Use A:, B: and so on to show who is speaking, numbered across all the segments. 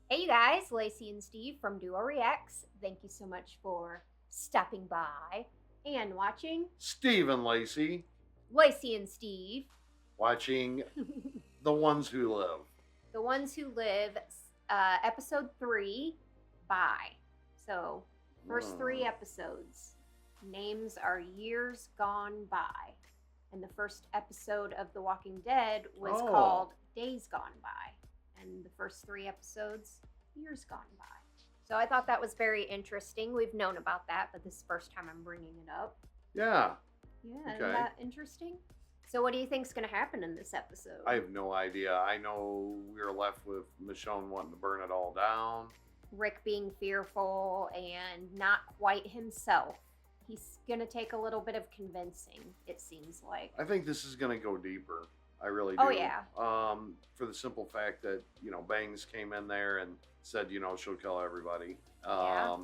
A: Hey you guys, Lacey and Steve from Duo Reacts. Thank you so much for stopping by and watching
B: Steve and Lacey
A: Lacey and Steve,
B: watching The Ones Who Live.
A: The Ones Who Live, episode 3, Bye. So, first 3 episodes. Names are Years Gone By. And the first episode of The Walking Dead was called Days Gone By. And the first 3 episodes, Years Gone By. So I thought that was very interesting. We've known about that, but this is the first time I'm bringing it up.
B: Yeah.
A: Yeah, isn't that interesting? So what do you think's going to happen in this episode?
B: I have no idea. I know we were left with Michonne wanting to burn it all down.
A: Rick being fearful and not quite himself. He's going to take a little bit of convincing, it seems like.
B: I think this is going to go deeper. I really do.
A: Oh, yeah.
B: For the simple fact that, Bangs came in there and said, she'll kill everybody.
A: Yeah.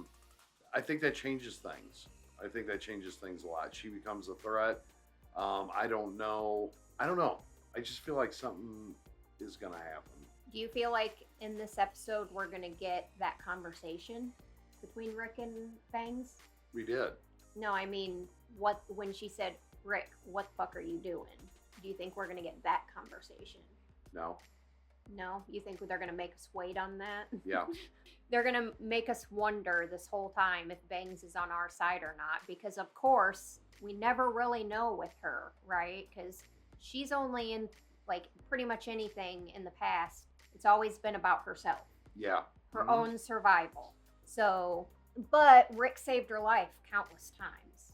B: I think that changes things. I think that changes things a lot. She becomes a threat. I don't know. I just feel like something is going to happen.
A: Do you feel like in this episode we're going to get that conversation between Rick and Bangs?
B: We did.
A: No, I mean, when she said, Rick, what the fuck are you doing? Do you think we're going to get that conversation?
B: No.
A: No? You think they're going to make us wait on that?
B: Yeah.
A: They're going to make us wonder this whole time if Bangs is on our side or not. Because, of course, we never really know with her, right? Because she's only in, like, pretty much anything in the past. It's always been about herself.
B: Yeah.
A: Her own survival. So, but Rick saved her life countless times.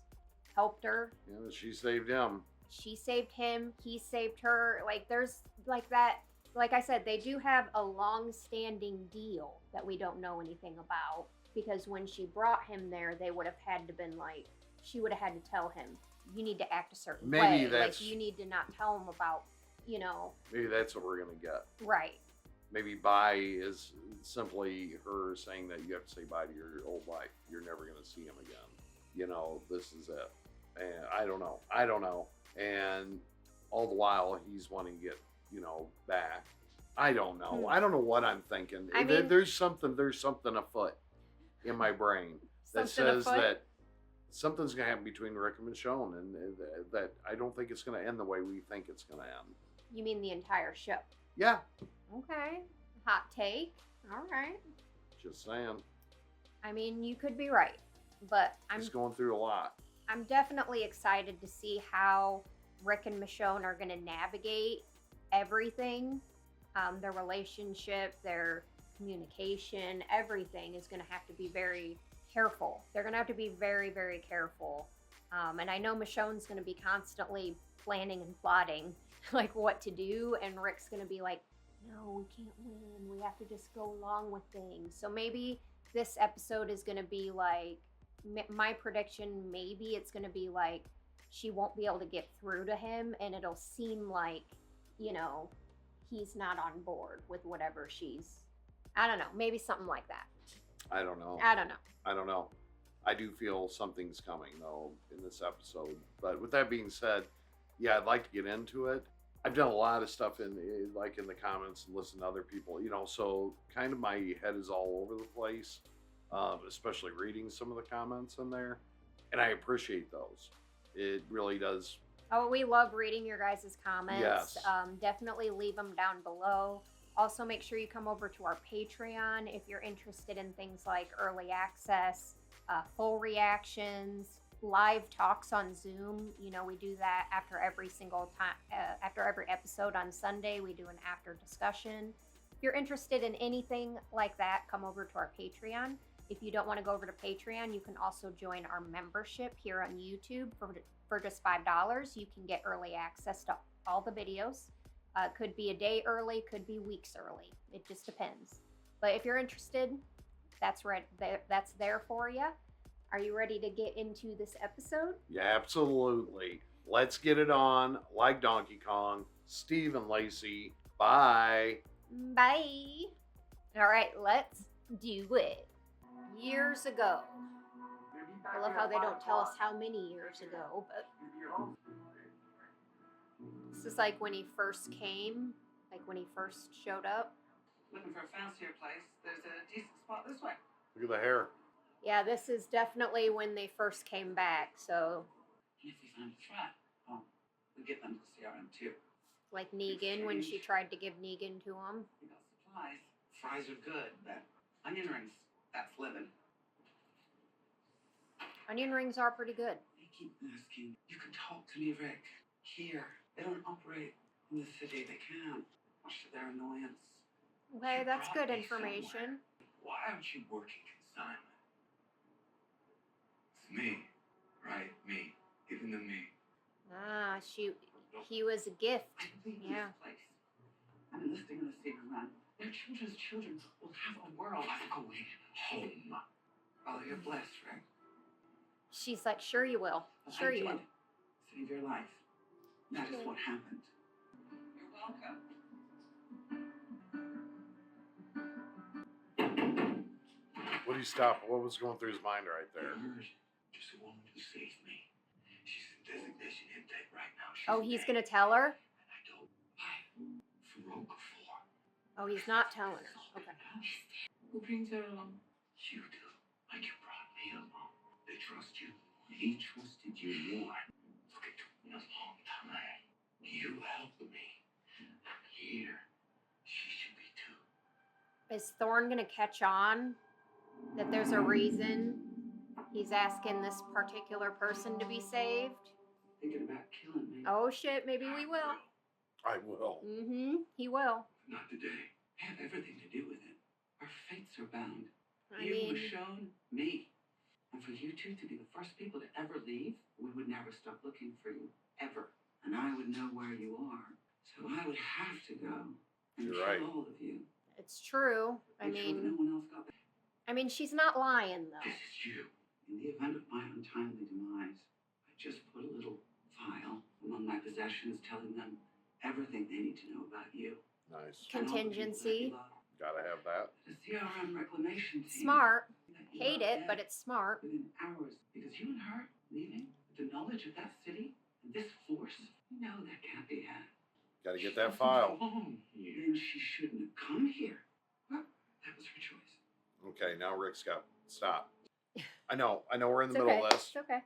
A: Helped her.
B: Yeah, she saved him.
A: She saved him. He saved her. Like, there's, like, that. Like I said, they do have a long-standing deal that we don't know anything about. Because when she brought him there, they would have had to been like, she would have had to tell him, you need to act a certain way. Like, you need to not tell him about,
B: Maybe that's what we're going to get.
A: Right.
B: Maybe bye is simply her saying that you have to say bye to your old life. You're never going to see him again. This is it. And I don't know. And all the while, he's wanting to get, back. I don't know. I don't know what I'm thinking.
A: I mean,
B: there's something afoot in my brain that says that something's going to happen between Rick and Michonne, and that I don't think it's going to end the way we think it's going to end.
A: You mean the entire show?
B: Yeah.
A: Okay. Hot take. All right.
B: Just saying.
A: I mean, you could be right, but I'm
B: just going through a lot.
A: I'm definitely excited to see how Rick and Michonne are going to navigate everything. Their relationship, their communication, everything is going to have to be very careful. They're going to have to be very, very careful. And I know Michonne's going to be constantly planning and plotting like what to do, and Rick's going to be like, no, we can't win. We have to just go along with things. So maybe this episode is going to be like, my prediction, maybe it's going to be like she won't be able to get through to him, and it'll seem like, he's not on board with whatever she's, I don't know, maybe something like that.
B: I don't know. I do feel something's coming, though, in this episode. But with that being said, yeah, I'd like to get into it. I've done a lot of stuff in the comments and listen to other people, so kind of my head is all over the place, especially reading some of the comments in there. And I appreciate those. It really does.
A: Oh, we love reading your guys' comments.
B: Yes.
A: Definitely leave them down below. Also, make sure you come over to our Patreon if you're interested in things like early access, full reactions, live talks on Zoom. We do that after every single time, after every episode on Sunday. We do an after discussion. If you're interested in anything like that, come over to our Patreon. If you don't want to go over to Patreon, you can also join our membership here on YouTube for just $5. You can get early access to all the videos. Could be a day early, could be weeks early. It just depends. But if you're interested, that's right. That's there for you. Are you ready to get into this episode?
B: Yeah, absolutely. Let's get it on. Like Donkey Kong, Steve and Lacey. Bye.
A: Bye. All right, let's do it. Years ago. I love how they don't tell us how many years ago, but this is like when he first came, like when he first showed up.
C: Looking for a fancier place? There's
B: Look at the hair.
A: Yeah, this is definitely when they first came back, so...
C: And if we find a threat, we get them to CRM too.
A: Like Negan, when she tried to give Negan to him.
C: We got supplies. Fries are good, but onion rings, that's living.
A: Onion rings are pretty good.
C: They keep asking, you can talk to me, Rick. Here. They don't operate in the city. They can't. Much to their annoyance.
A: Okay,
C: You
A: that's
C: brought
A: good
C: me
A: information.
C: somewhere. Why aren't you working consignment? It's me, right? Me. Giving them me.
A: Ah, he was a gift.
C: I'm leaving
A: Yeah.
C: this place. I'm enlisting in the same run. Their children's children will have a world. I'm going home. Oh, you're blessed, Rick.
A: She's like, sure you will. Sure you will.
C: Save your life. That is what happened. You're welcome.
B: What do you stop? What was going through his mind right there?
C: Just a woman who saved me. She's in designation intake right now.
A: Oh, he's gonna tell her?
C: And I don't buy from Mircrophone.
A: Oh, he's not telling her. Okay.
C: Who brings her along? You do. Like you brought me along. They trust you. He trusted you more. Look, it took me a long time. You helped me. I'm here. She should be too.
A: Is Thorne gonna catch on that there's a reason he's asking this particular person to be saved?
C: Thinking about killing me.
A: Oh shit, maybe we will.
B: I will.
A: Mm-hmm, he will.
C: Not today. I have everything to do with it. Our fates are bound.
A: I
C: You
A: mean,
C: were shown me. And for you two to be the first people to ever leave, we would never stop looking for you. Ever. And I would know where you are. So I would have to go and
B: You're
C: kill
B: right.
C: all of you.
A: it's true.
C: Make sure no one else got that.
A: I mean, she's not lying though.
C: This is you. In the event of my untimely demise, I just put a little file among my possessions telling them everything they need to know about you.
B: Nice.
C: And all the people that
A: Contingency.
C: you love.
B: Gotta have that.
C: The CRM reclamation team.
A: Smart.
C: that you
A: Hate
C: love
A: it, but
C: dead
A: it's smart.
C: within hours. Because you and her leaving with the knowledge of that city and this force, you know that can't be had.
B: Gotta get
C: She
B: that
C: doesn't
B: file.
C: belong here. Then she shouldn't have come here. Well, that was her choice.
B: Okay, now Rick's got stop. I know we're in
A: It's
B: the
A: okay.
B: middle of this.
A: It's okay.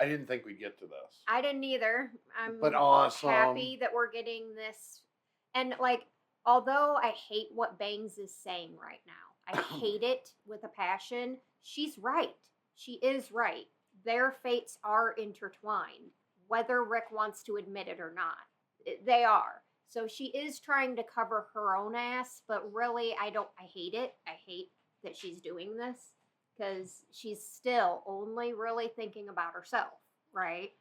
B: I didn't think we'd get to this.
A: I didn't either. I'm
B: But awesome.
A: happy that we're getting this. And like, although I hate what Bangs is saying right now, I hate it with a passion. She's right. She is right. Their fates are intertwined, whether Rick wants to admit it or not. They are. So she is trying to cover her own ass, but really, I hate it. I hate that she's doing this because she's still only really thinking about herself, right?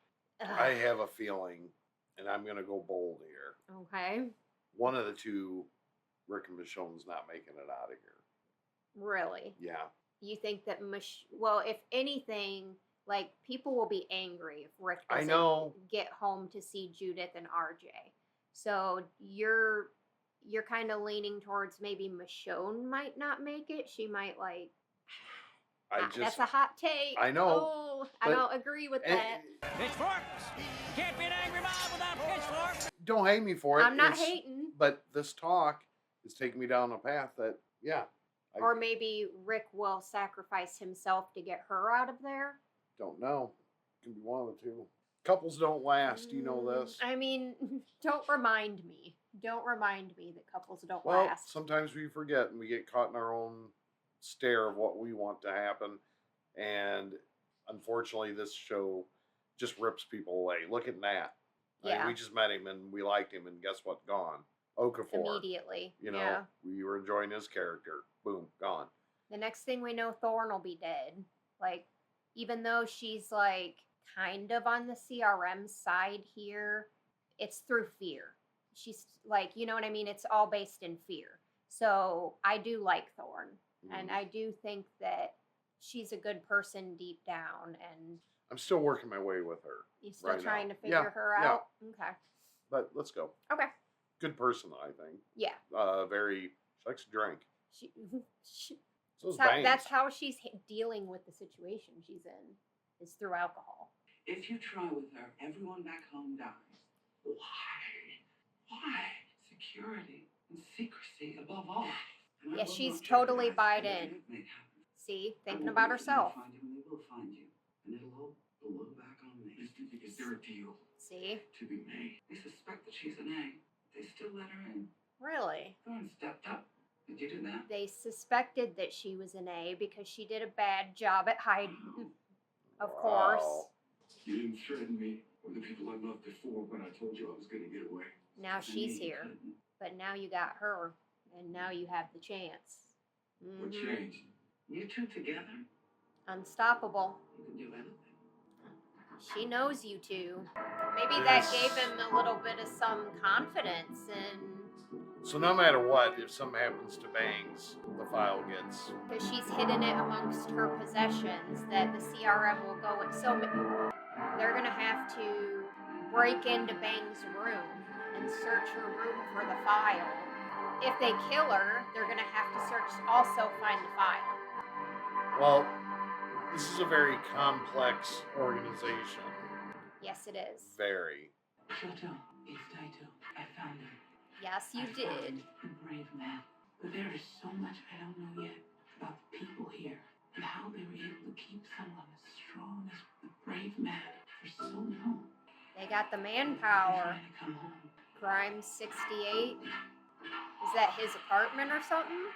B: I have a feeling, and I'm gonna go bold here.
A: Okay.
B: One of the two, Rick and Michonne's not making it out of here.
A: Really?
B: Yeah.
A: You think that well, if anything, like people will be angry if Rick
B: I
A: doesn't
B: know.
A: get home to see Judith and RJ. So you're kind of leaning towards maybe Michonne might not make it. She might like. That's a hot take.
B: I know,
A: Oh, I don't agree with that.
D: Pitchforks! Can't be an angry mob without pitchforks!
B: Don't hate me for it.
A: I'm not hating.
B: But this talk is taking me down a path that, yeah.
A: Or maybe Rick will sacrifice himself to get her out of there.
B: Don't know. Can be one of the two. Couples don't last. You know this.
A: I mean, don't remind me. Don't remind me that couples don't
B: Well,
A: last.
B: sometimes we forget and we get caught in our own stare of what we want to happen. And unfortunately, this show just rips people away. Look at Nat.
A: Yeah.
B: We just met him and we liked him, and guess what? Gone. Okafor.
A: Immediately.
B: You know,
A: yeah.
B: we were enjoying his character. Boom, gone.
A: The next thing we know, Thorne will be dead. Like, even though she's like kind of on the CRM side here, it's through fear. She's like, you know what I mean? It's all based in fear. So I do like Thorne. And I do think that she's a good person deep down. And
B: I'm still working my way with her.
A: you're still
B: right
A: trying
B: now.
A: to figure her out? Okay.
B: But let's go.
A: Okay.
B: Good person, I think.
A: Yeah.
B: Very, she likes to drink. So is Bangs.
A: That's how she's dealing with the situation she's in, is through alcohol.
C: If you try with her, everyone back home dies. Why? Why? Security and secrecy above all. And I
A: Yeah,
C: will
A: she's
C: not
A: totally
C: jeopardize
A: buyed
C: anything
A: in.
C: that may happen.
A: See, thinking about herself.
C: Find you and they will find you. And it'll all blow back on me. Is there a deal?
A: See?
C: To be made. They suspect that she's an A. They still let her in.
A: Really?
C: Thorne stepped up. Did you do that?
A: They suspected that she was an A because she did a bad job at hiding. Of course.
C: You didn't threaten me or the people I loved before when I told you I was going to get away.
A: Now she's here. But now you got her. And now you have the chance.
C: What changed? You two together?
A: Unstoppable.
C: You can do anything.
A: She knows you two. Maybe that gave him a little bit of some confidence and...
B: So no matter what, if something happens to Bangs, the file gets...
A: Because she's hidden it amongst her possessions that the CRM will go in. So they're going to have to break into Bang's room and search her room for the file. If they kill her, they're going to have to also find the file.
B: Well, this is a very complex organization.
A: Yes, it is.
B: Very.
C: Shoto, it's Daito. I found him.
A: Yes, you
C: I
A: did.
C: found a brave man. But there is so much I don't know yet about the people here and how they were able to keep someone as strong as the brave man for so long.
A: They got the manpower.
C: Trying to come home.
A: Crime 68. Is that his apartment or something?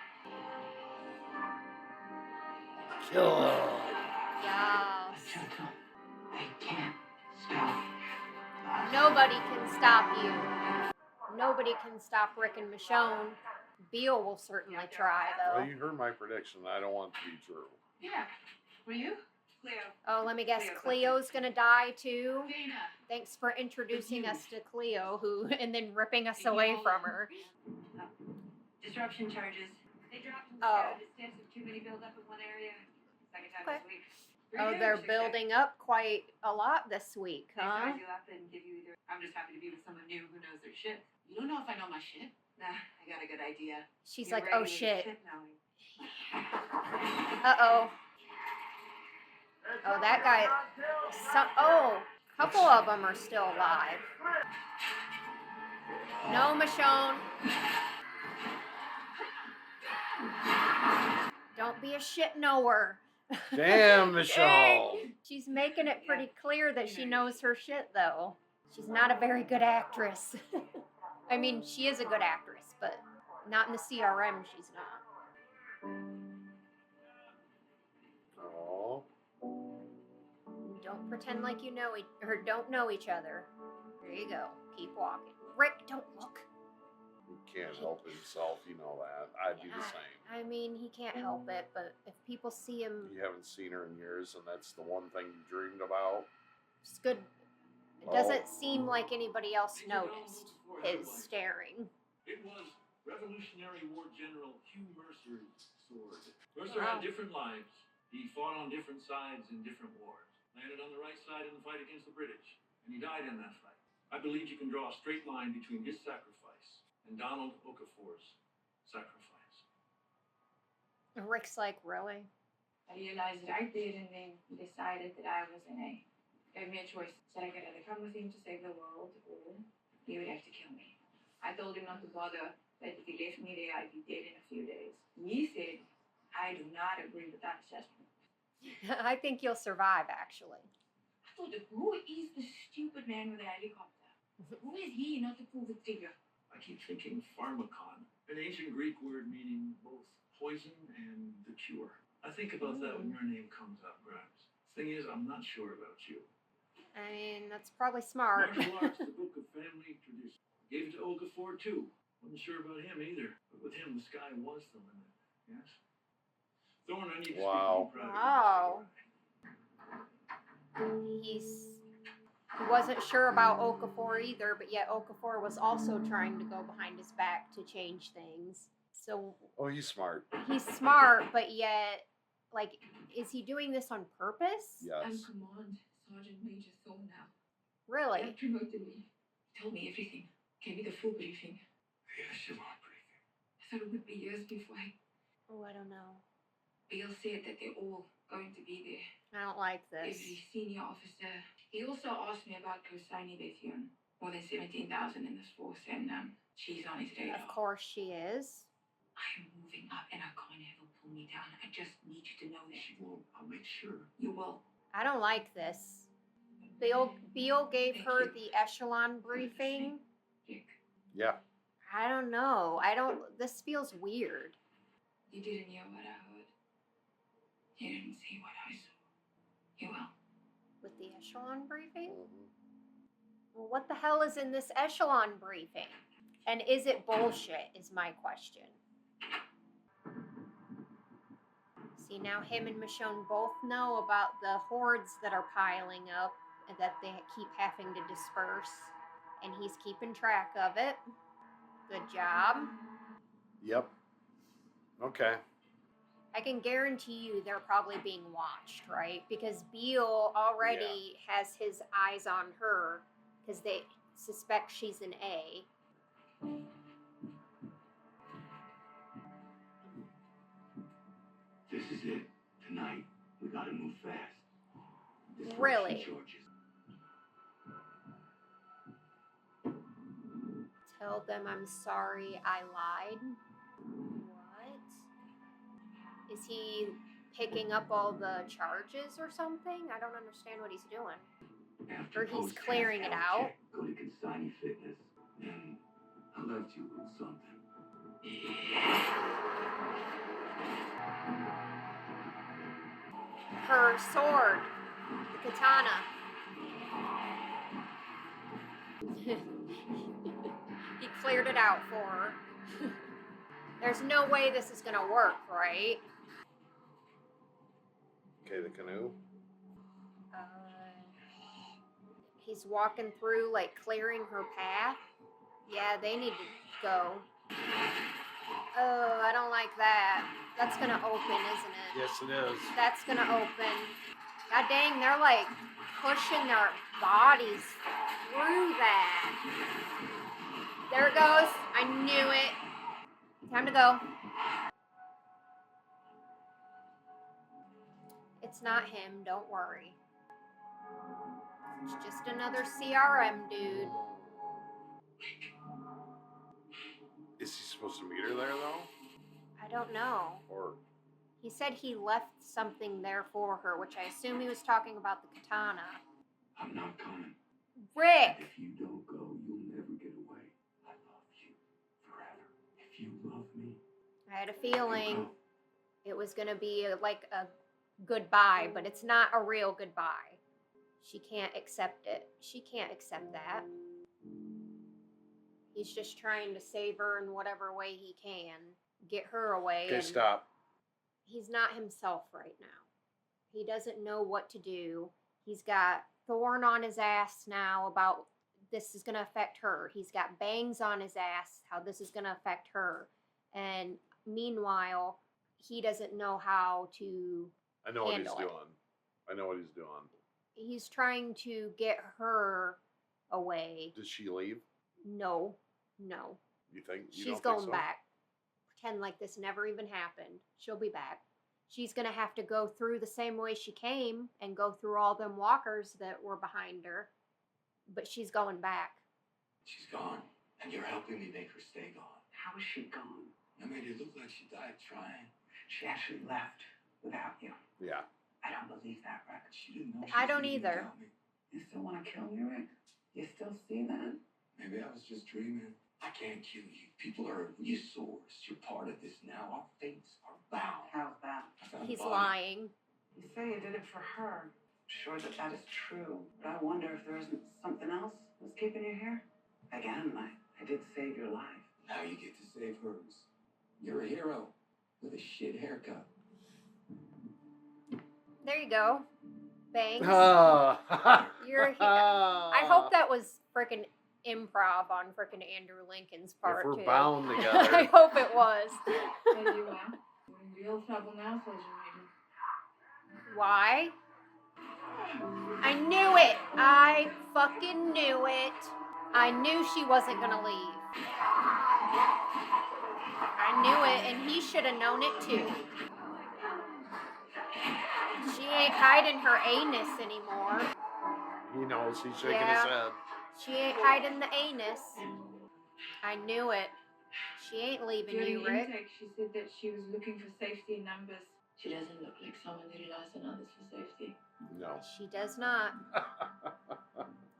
B: Kill her.
A: Yes.
C: Shoto, they can't stop.
A: Nobody can stop you. Nobody can stop Rick and Michonne. Beale will certainly try, though.
B: Well, you heard my prediction. I don't want it to be true.
E: Yeah. Were you? Cleo.
A: Oh, let me guess. Cleo's gonna die, too? Thanks for introducing us to Cleo, and then ripping us away from her.
E: Disruption charges. They dropped some stamps of too many build up in one area. Second time this week.
A: Oh, they're building up quite a lot this week,
E: They
A: huh?
E: size you up and give you either. I'm just happy to be with someone new who knows their shit. You don't know if I know my shit. Nah, I got a good idea.
A: She's
E: You're
A: like, oh,
E: ready to
A: shit.
E: knowing.
A: Uh-oh. Oh, that guy. A couple of them are still alive. No, Michonne. Don't be a shit knower.
B: Damn, Michelle.
A: She's making it pretty clear that she knows her shit, though. She's not a very good actress. I mean, she is a good actress, but not in the CRM, she's not.
B: Oh.
A: Don't pretend like you know don't know each other. There you go. Keep walking. Rick, don't look.
B: He can't help himself, you know that. I'd do the same.
A: I mean, he can't help it, but if people see him...
B: You haven't seen her in years, and that's the one thing you dreamed about.
A: It's good. It doesn't seem like anybody else noticed his staring.
F: It was Revolutionary War General Hugh Mercer's sword. Mercer had different lives. He fought on different sides in different wars. Landed on the right side in the fight against the British, and he died in that fight. I believe you can draw a straight line between his sacrifice and Donald Okafor's sacrifice.
A: Rick's like, really?
E: I realized that I did, and then he decided that I was an A. Gave me a choice. Said I could either come with him to save the world, or he would have to kill me. I told him not to bother, that if he left me there, I'd be dead in a few days. He said, I do not agree with that assessment.
A: I think you'll survive, actually.
E: I thought, who is the stupid man with the helicopter? Who is he not to pull the trigger?
F: I keep thinking pharmacon, an ancient Greek word meaning both poison and the cure. I think about that when your name comes up, Grimes. Thing is, I'm not sure about you.
A: I mean, that's probably smart.
F: Martial arts, the book of family tradition. Gave it to Okafor too. Wasn't sure about him either. But with him, the sky was the limit. Yes? Thorne, I need to speak to you privately.
A: He wasn't sure about Okafor either, but yet Okafor was also trying to go behind his back to change things. So
B: Oh, he's smart.
A: he's smart, but yet, like, is he doing this on purpose?
E: I'm
B: Yes.
E: Command Sergeant Major Thorne now.
A: Really?
E: He promoted me. Told me everything. Gave me the full briefing.
C: Yes, you are briefing.
E: I thought it would be years before
A: Oh, I don't know.
E: Bill said that they're all going to be there.
A: I don't like this.
E: Every senior officer. He also asked me about Kosani Bethion. More than 17,000 in this force, and she's on his radar.
A: Of course she is.
E: I'm moving up and I'm going to have her pull me down. I just need you to know that.
C: She won't. I'll make sure.
E: You will.
A: I don't like this. Beale gave her the echelon briefing.
E: Dick,
B: Yeah.
A: I don't know. This feels weird.
E: you didn't hear what I heard. You didn't see what I saw. You will.
A: With the echelon briefing?
B: Mhm.
A: Well, what the hell is in this echelon briefing? And is it bullshit, is my question. See, now him and Michonne both know about the hordes that are piling up and that they keep having to disperse. And he's keeping track of it. Good job.
B: Yep. Okay.
A: I can guarantee you they're probably being watched, right? Because Beale already has his eyes on her because they suspect she's an A.
C: This is it. Tonight, we gotta move fast. This
A: Really?
C: George's.
A: Tell them I'm sorry I lied. What? Is he picking up all the charges or something? I don't understand what he's doing.
C: After
A: Or he's
C: post-test
A: clearing it
C: health
A: out.
C: check, go to Consignee Fitness. And I left you with something.
A: Her sword, the katana. He cleared it out for her. There's no way this is gonna work, right?
B: Okay, the canoe.
A: He's walking through, like, clearing her path. Yeah, they need to go. Oh, I don't like that. That's gonna open, isn't it?
B: Yes, it is.
A: That's gonna open. God dang, they're, like, pushing their bodies through that. There it goes. I knew it. Time to go. It's not him, don't worry. It's just another CRM dude.
B: Is he supposed to meet her there, though?
A: I don't know.
B: Or...
A: He said he left something there for her, which I assume he was talking about the katana.
C: I'm not coming.
A: Rick!
C: If you don't go, you'll never get away. I love you forever. If you love me,
A: I had a feeling it was going to be like a goodbye, but it's not a real goodbye. She can't accept it. She can't accept that. He's just trying to save her in whatever way he can. Get her away.
B: Okay,
A: and
B: stop.
A: He's not himself right now. He doesn't know what to do. He's got thorn on his ass now about this is going to affect her. He's got bangs on his ass, how this is going to affect her. And meanwhile, he doesn't know how to
B: I know what he's
A: handle it.
B: doing. I know what he's doing.
A: He's trying to get her away.
B: Did she leave?
A: No.
B: You think? You
A: She's
B: don't think
A: going
B: so?
A: back. Pretend like this never even happened. She'll be back. She's going to have to go through the same way she came and go through all them walkers that were behind her. But she's going back.
C: she's gone. And you're helping me make her stay gone.
E: How is she gone?
C: I made it look like she died trying.
E: She actually left without you.
B: Yeah.
E: I don't believe that, Rick.
C: She didn't know.
A: I don't either.
C: Tell me.
E: You still want to kill me, Rick? You still see that?
C: Maybe I was just dreaming. I can't kill you. People are a resource. You're part of this now. Our fates are bound.
E: How's that?
C: I found a
A: He's
C: body.
A: lying.
E: You say you did it for her. I'm sure that is true. But I wonder if there isn't something else that's keeping you here. Again, I did save your life.
C: Now you get to save hers. You're a hero with a shit haircut.
A: There you go. Bangs.
B: Ah.
A: I hope that was frickin' improv on frickin' Andrew Lincoln's part,
B: If we're
A: too.
B: bound
A: I
B: together.
A: hope it was.
E: Hey, you are. You're in real trouble now, Sergeant Major.
A: Why? I knew it. I fucking knew it. I knew she wasn't gonna leave. I knew it, and he should have known it too. She ain't hiding her anus anymore.
B: He knows. He's shaking
A: Yeah.
B: his head.
A: She ain't hiding the anus. I knew it. She ain't leaving
E: During
A: you, Rick.
E: intake, she said that she was looking for safety in numbers. She doesn't look like someone who relies on others for safety.
B: No.
A: She does not.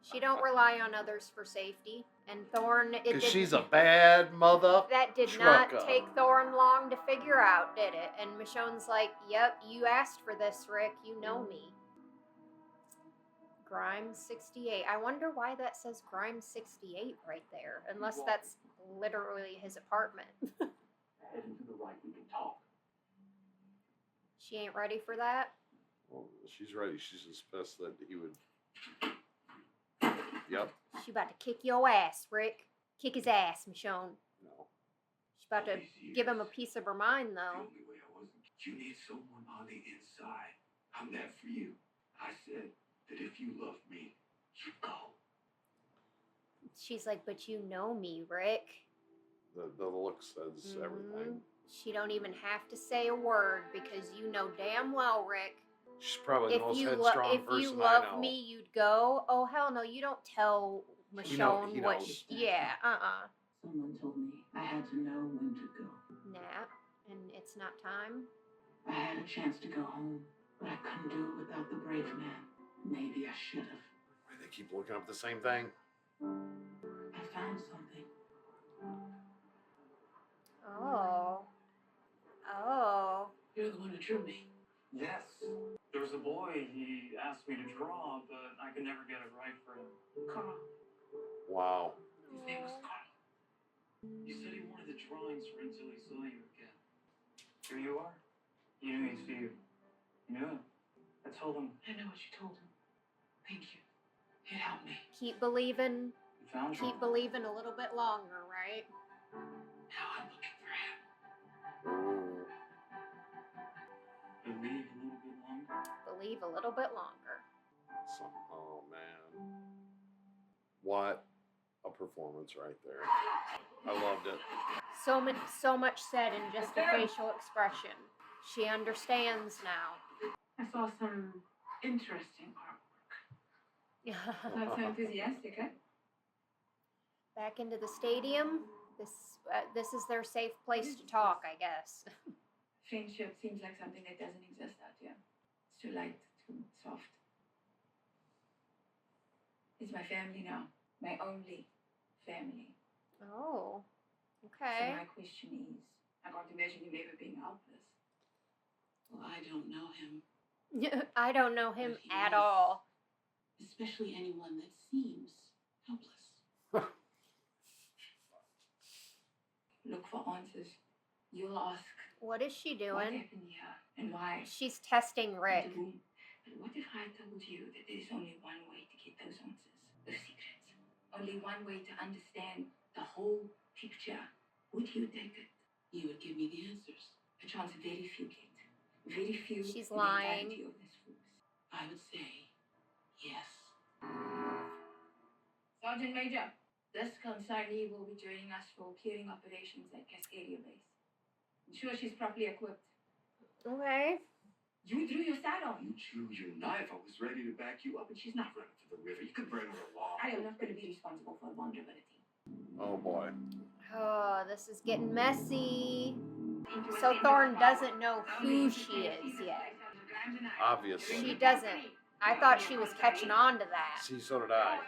A: She don't rely on others for safety. And Thorne,
B: Because she's a bad mother.
A: that did
B: trucker.
A: not take Thorne long to figure out, did it? And Michonne's like, yep, you asked for this, Rick. You know me. Grimes 68. I wonder why that says Grimes 68 right there. Unless that's literally his apartment.
C: Head into the right, we can talk.
A: She ain't ready for that.
B: Well, she's ready. She's just pissed that he would. Yep.
A: She about to kick your ass, Rick. Kick his ass, Michonne.
B: No.
A: She's about to give him a piece of her mind, though.
C: The only way I wasn't. You need someone on the inside. I'm that for you. I said that if you love me, you go.
A: She's like, but you know me, Rick.
B: The look says everything.
A: She don't even have to say a word because you know damn well, Rick.
B: She's probably
A: If
B: the most
A: you
B: headstrong
A: if
B: person
A: you
B: I
A: love
B: know.
A: me, you'd go. Oh hell no, you don't tell Michonne
B: he
A: what.
B: knows.
A: Yeah,
G: Someone told me I had to know when to go.
A: Nap, and it's not time.
G: I had a chance to go home, but I couldn't do it without the brave man. Maybe I should have.
B: Why they keep looking up the same thing?
G: I found something.
A: Oh. Oh.
G: You're the one who drew me.
F: Yes. There was a boy, he asked me to draw, but I could never get it right for him.
G: Carl.
B: Wow.
G: His name was Carl.
F: He said he wanted the drawings for until he saw you again. Here you are. He knew he'd see you. He knew it. I told him.
G: I know what you told him. Thank you. It helped me.
A: Keep believing.
F: He found you.
A: Keep believing a little bit longer, right?
G: Now I'm looking for him.
B: Ooh.
F: Believe a little bit longer.
A: Believe a little bit longer.
B: Oh man. What a performance right there. I loved it.
A: So much said in just a facial expression. She understands now.
E: I saw some interesting artwork. Not so enthusiastic, huh?
A: Back into the stadium. This is their safe place to talk, I guess.
E: Friendship seems like something that doesn't exist out here. It's too light, too soft. It's my family now. My only family.
A: Oh,
E: So
A: okay.
E: my question is, I can't imagine you never being helpless.
G: Well, I don't know him.
A: I don't know him
G: But he
A: at
G: is.
A: all.
G: Especially anyone that seems helpless.
E: Look for answers. You'll ask,
A: What is she
E: what
A: doing?
E: happened here and why?
A: She's testing Rick.
E: But what if I told you that there's only one way to get those answers? Those secrets. Only one way to understand the whole picture. Would you take it?
G: You would give me the answers.
E: A chance very few get. Very few.
A: She's
E: in the
A: lying.
E: entirety of this force.
G: I would say yes.
E: Sergeant Major, this consignee will be joining us for clearing operations at Cascadia Base. Ensure she's properly equipped.
A: Okay.
E: You drew your saddle.
C: You drew your knife. I was ready to back you up, and she's not running to the river. You can bring her along.
E: I am not going to be responsible for vulnerability.
B: Oh boy.
A: Oh, this is getting messy. So Thorne doesn't know who she is yet.
B: Obviously.
A: She doesn't. I thought she was catching on to that.
B: See, so did I.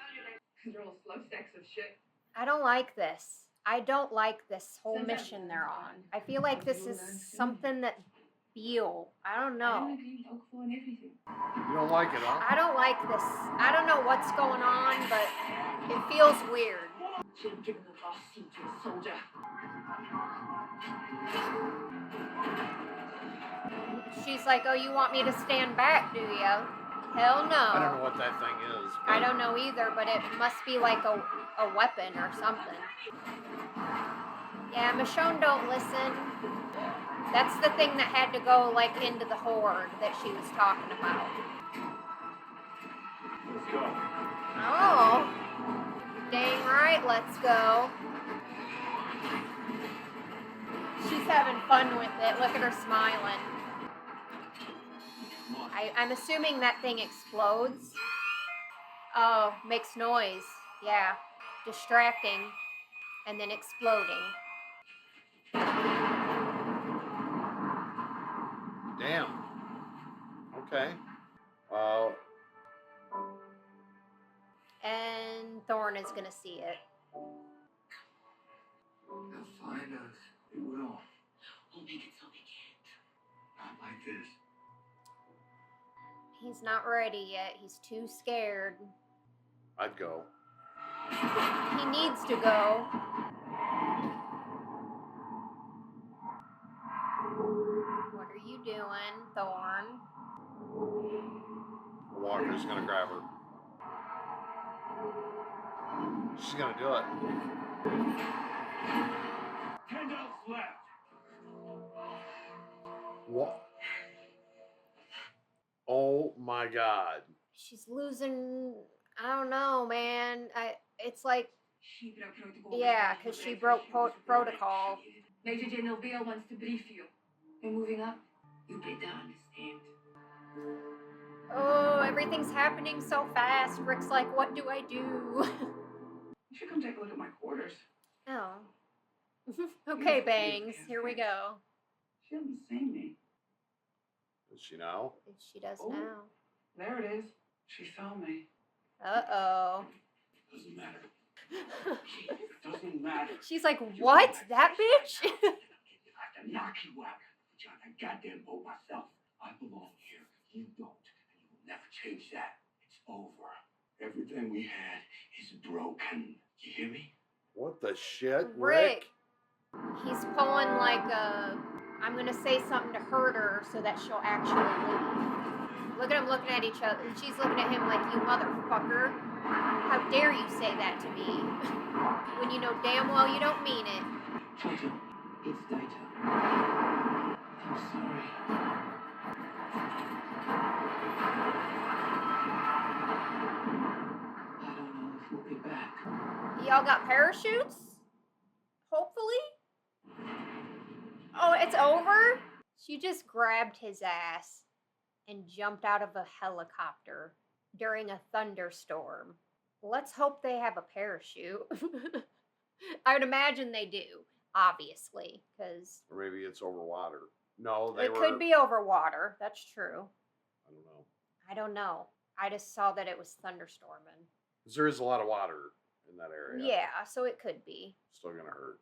E: They're all slow stacks of shit.
A: I don't like this. I don't like this whole mission they're on. I feel like this is something that Beale. I don't
E: I don't
A: know.
E: agree, look for and everything.
B: You don't like it, huh?
A: I don't like this. I don't know what's going on, but it feels weird.
E: Should have given the last seat to a soldier.
A: She's like, oh, you want me to stand back, do you? Hell no.
B: I don't know what that thing is.
A: I don't know either, but it must be like a weapon or something. Yeah, Michonne don't listen. That's the thing that had to go like into the horde that she was talking about.
F: Let's go.
A: Oh. Dang right, let's go. She's having fun with it. Look at her smiling. I'm assuming that thing explodes. Oh, makes noise. Yeah. Distracting. And then exploding.
B: Damn. Okay.
A: And Thorne is gonna see it.
C: They'll find us. They will. We'll make it so they can't. Not like this.
A: He's not ready yet. He's too scared.
B: I'd go.
A: He needs to go. What are you doing, Thorne?
B: Walker's gonna grab her. She's gonna do it.
C: 10 outs left.
B: What? Oh my God.
A: She's losing. I don't know, man. It's like, yeah, because she broke protocol.
E: Major General Beale wants to brief you. They're moving up. You better understand.
A: Oh, everything's happening so fast. Rick's like, what do I do?
G: You should come take a look at my quarters.
A: Oh. Okay, Bangs. Here we go.
G: She hasn't seen me.
B: Does she know?
A: She does
G: Oh.
A: now.
G: There it is. She saw me.
A: Uh-oh.
C: Doesn't matter. Doesn't matter.
A: She's like, what? That bitch?
C: I have to knock you out. Put you on that goddamn boat myself. I belong here. You don't. And you will never change that. It's over. Everything we had is broken. You hear me?
B: What the shit,
A: Rick. He's pulling like I'm gonna say something to hurt her so that she'll actually leave. Look at them looking at each other. She's looking at him like, you motherfucker. How dare you say that to me? When you know damn well you don't mean it.
G: Toto, it's Daito. I'm sorry. I don't know if we'll be back.
A: Y'all got parachutes? Hopefully? Oh, it's over? She just grabbed his ass and jumped out of a helicopter during a thunderstorm. Let's hope they have a parachute. I would imagine they do, obviously, because
B: Or maybe it's over water. No,
A: it could be over water. That's true.
B: I don't know.
A: I don't know. I just saw that it was thunderstorming.
B: 'Cause there is a lot of water in that area.
A: Yeah, so it could be.
B: Still gonna hurt.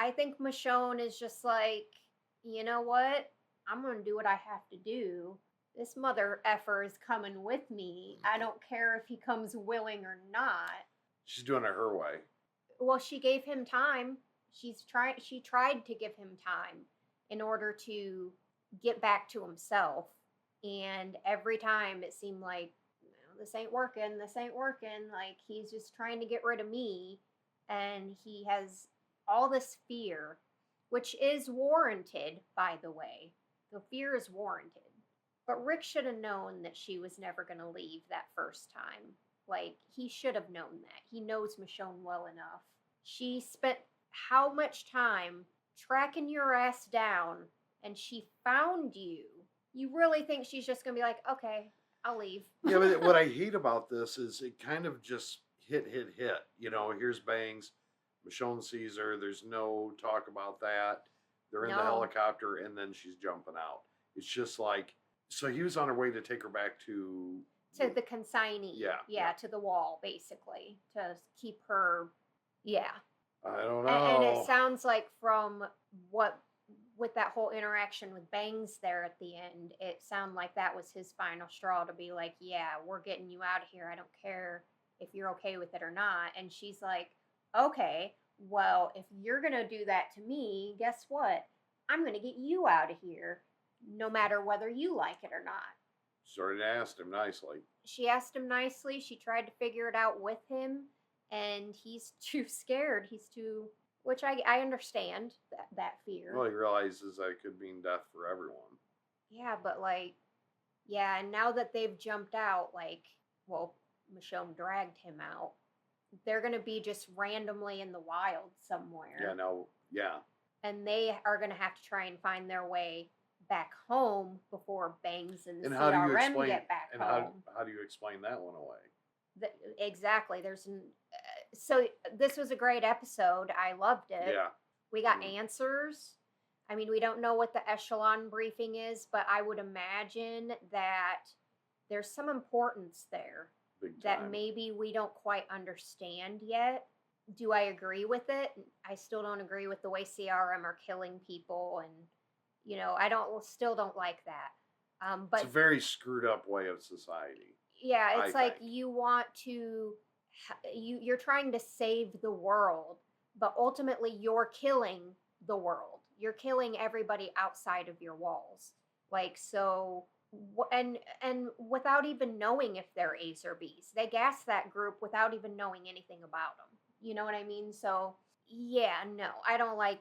A: I think Michonne is just like, you know what? I'm going to do what I have to do. This mother effer is coming with me. I don't care if he comes willing or not.
B: She's doing it her way.
A: Well, she gave him time. She tried to give him time in order to get back to himself. And every time it seemed like, this ain't working. Like, he's just trying to get rid of me. And he has all this fear, which is warranted, by the way. The fear is warranted. But Rick should have known that she was never going to leave that first time. Like, he should have known that. He knows Michonne well enough. She spent how much time tracking your ass down, and she found you. You really think she's just going to be like, okay, I'll leave?
B: Yeah, but what I hate about this is it kind of just hit. You know, here's Bangs. Michonne sees her. There's no talk about that. They're in the helicopter, and then she's jumping out. It's just like, so he was on her way to take her back to
A: the consignee. Yeah, to the wall, basically, to keep her. Yeah.
B: I don't know.
A: And it sounds like from with that whole interaction with Bangs there at the end, it sounded like that was his final straw to be like, yeah, we're getting you out of here. I don't care if you're okay with it or not. And she's like, okay, well, if you're going to do that to me, guess what? I'm going to get you out of here, no matter whether you like it or not.
B: She already asked him nicely.
A: She asked him nicely. She tried to figure it out with him, and he's too scared. He's too, which I understand that fear.
B: Well, he realizes that it could mean death for everyone.
A: Yeah, but like, yeah, and now that they've jumped out, like, well, Michonne dragged him out. They're going to be just randomly in the wild somewhere.
B: Yeah, no, yeah.
A: And they are going to have to try and find their way back home before Bangs and
B: And how do you
A: CRM
B: explain?
A: get back
B: And
A: home.
B: how do you explain that one away?
A: Exactly. So this was a great episode. I loved it.
B: Yeah.
A: We got answers. I mean, we don't know what the echelon briefing is, but I would imagine that there's some importance there
B: Big
A: that
B: time.
A: maybe we don't quite understand yet. Do I agree with it? I still don't agree with the way CRM are killing people, and I still don't like that. But
B: it's a very screwed up way of society.
A: yeah, it's
B: I
A: like
B: think.
A: you want to, you're trying to save the world, but ultimately you're killing the world. You're killing everybody outside of your walls. Like, so, and without even knowing if they're A's or B's, they gas that group without even knowing anything about them. You know what I mean? So, yeah, no, I don't like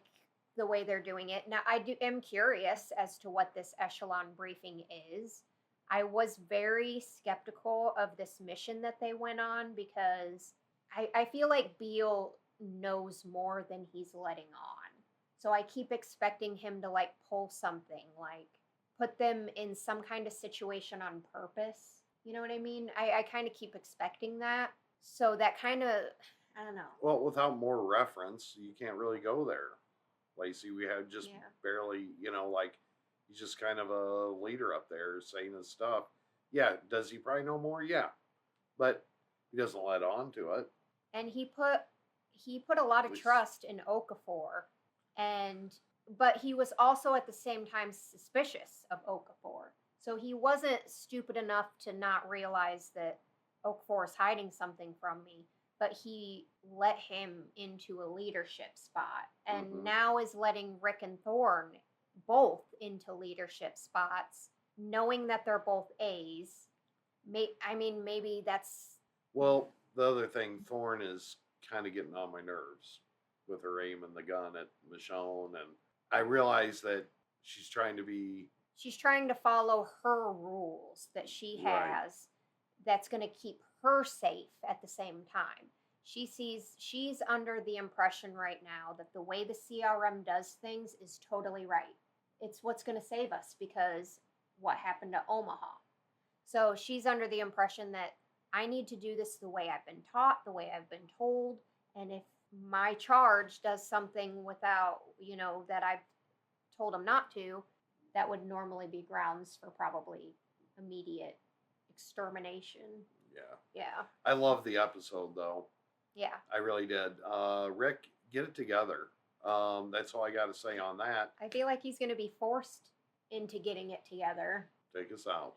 A: the way they're doing it. Now, am curious as to what this echelon briefing is. I was very skeptical of this mission that they went on because I feel like Beale knows more than he's letting on. So I keep expecting him to like pull something, like put them in some kind of situation on purpose. You know what I mean? I kind of keep expecting that. So that kind of, I don't know.
B: Well, without more reference, you can't really go there. Lacey, we had just barely, like he's just kind of a leader up there saying his stuff. Yeah, does he probably know more? Yeah, but he doesn't let on to it.
A: And he put a lot of trust in Okafor, but he was also at the same time suspicious of Okafor. So he wasn't stupid enough to not realize that Okafor is hiding something from me, but he let him into a leadership spot, and now is letting Rick and Thorne both into leadership spots, knowing that they're both A's. Maybe that's...
B: Well, the other thing, Thorne is kind of getting on my nerves with her aiming the gun at Michonne, and I realize that she's trying to follow
A: her rules that she has, that's going to keep her safe at the same time. She's under the impression right now that the way the CRM does things is totally right. It's what's going to save us because what happened to Omaha. So she's under the impression that I need to do this the way I've been taught, the way I've been told, and if my charge does something without, that I've told him not to, that would normally be grounds for probably immediate extermination.
B: Yeah. I love the episode, though.
A: Yeah.
B: I really did. Rick, get it together. That's all I got to say on that.
A: I feel like he's going to be forced into getting it together.
B: Take us out.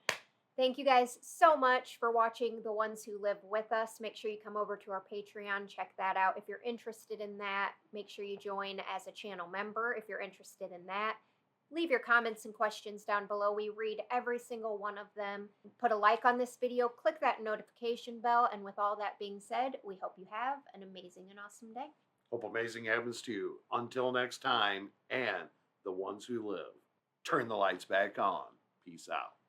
A: Thank you guys so much for watching The Ones Who Live With Us. Make sure you come over to our Patreon. Check that out. If you're interested in that, make sure you join as a channel member if you're interested in that. Leave your comments and questions down below. We read every single one of them. Put a like on this video. Click that notification bell. And with all that being said, we hope you have an amazing and awesome day.
B: Hope amazing happens to you. Until next time, and the ones who live, turn the lights back on. Peace out.